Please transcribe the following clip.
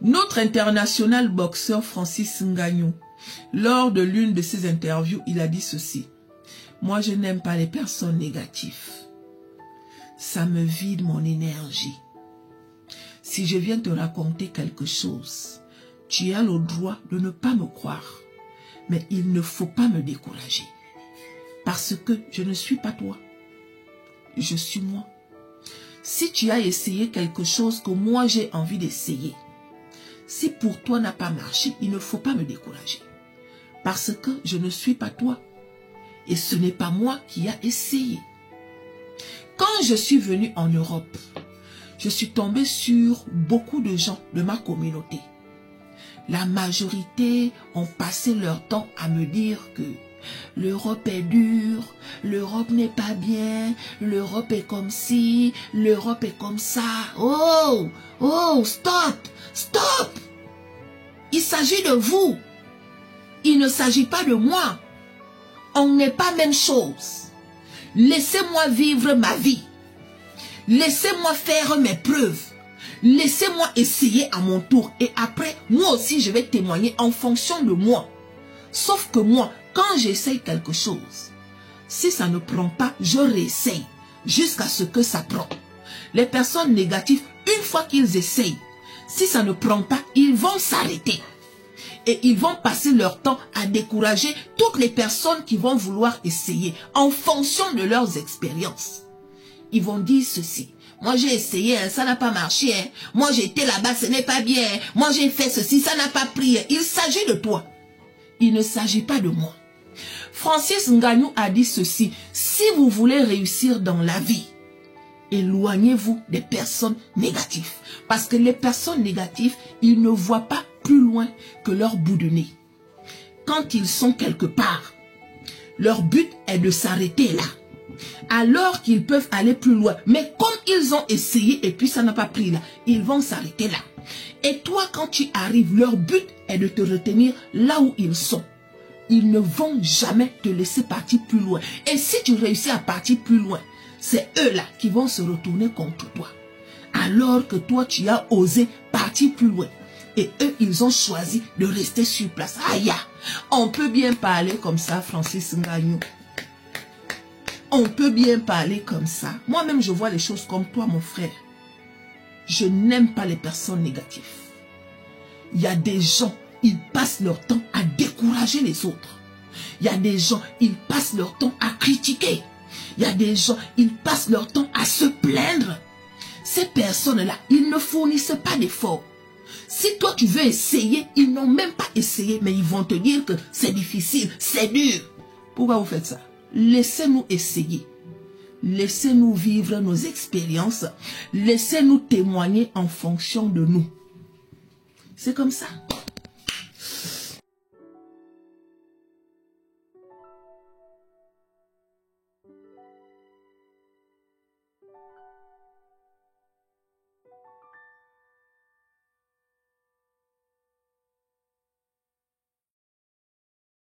Notre international boxeur Francis Ngannou, lors de l'une de ses interviews, il a dit ceci. Moi, je n'aime pas les personnes négatives. Ça me vide mon énergie. Si je viens te raconter quelque chose, tu as le droit de ne pas me croire. Mais il ne faut pas me décourager. Parce que je ne suis pas toi. Je suis moi. Si tu as essayé quelque chose que moi j'ai envie d'essayer, si pour toi n'a pas marché, il ne faut pas me décourager. Parce que je ne suis pas toi. Et ce n'est pas moi qui a essayé. Quand je suis venu en Europe, je suis tombé sur beaucoup de gens de ma communauté. La majorité ont passé leur temps à me dire que l'Europe est dure, l'Europe n'est pas bien, l'Europe est comme ci, l'Europe est comme ça. Oh, oh, stop, stop. Il s'agit de vous. Il ne s'agit pas de moi. On n'est pas même chose. Laissez-moi vivre ma vie. Laissez-moi faire mes preuves. Laissez-moi essayer à mon tour. Et après, moi aussi, je vais témoigner en fonction de moi. Sauf que moi, quand j'essaye quelque chose, si ça ne prend pas, je réessaye jusqu'à ce que ça prend. Les personnes négatives, une fois qu'ils essayent, si ça ne prend pas, ils vont s'arrêter. Et ils vont passer leur temps à décourager toutes les personnes qui vont vouloir essayer en fonction de leurs expériences. Ils vont dire ceci. Moi j'ai essayé, ça n'a pas marché. Moi j'ai été là-bas, ce n'est pas bien. Moi j'ai fait ceci, ça n'a pas pris. Il s'agit de toi. Il ne s'agit pas de moi. Francis Ngannou a dit ceci. Si vous voulez réussir dans la vie, éloignez-vous des personnes négatives. Parce que les personnes négatives, ils ne voient pas plus loin que leur bout de nez. Quand ils sont quelque part, leur but est de s'arrêter là. Alors qu'ils peuvent aller plus loin. Mais comme ils ont essayé et puis ça n'a pas pris là, ils vont s'arrêter là. Et toi, quand tu arrives, leur but est de te retenir là où ils sont. Ils ne vont jamais te laisser partir plus loin. Et si tu réussis à partir plus loin, c'est eux-là qui vont se retourner contre toi. Alors que toi, tu as osé partir plus loin. Et eux, ils ont choisi de rester sur place. Aïe, on peut bien parler comme ça, Francis Ngannou. On peut bien parler comme ça. Moi-même, je vois les choses comme toi, mon frère. Je n'aime pas les personnes négatives. Il y a des gens, ils passent leur temps à décourager les autres. Il y a des gens, ils passent leur temps à critiquer. Il y a des gens, ils passent leur temps à se plaindre. Ces personnes-là, ils ne fournissent pas d'efforts. Si toi, tu veux essayer, ils n'ont même pas essayé, mais ils vont te dire que c'est difficile, c'est dur. Pourquoi vous faites ça? Laissez-nous essayer. Laissez-nous vivre nos expériences. Laissez-nous témoigner en fonction de nous. C'est comme ça.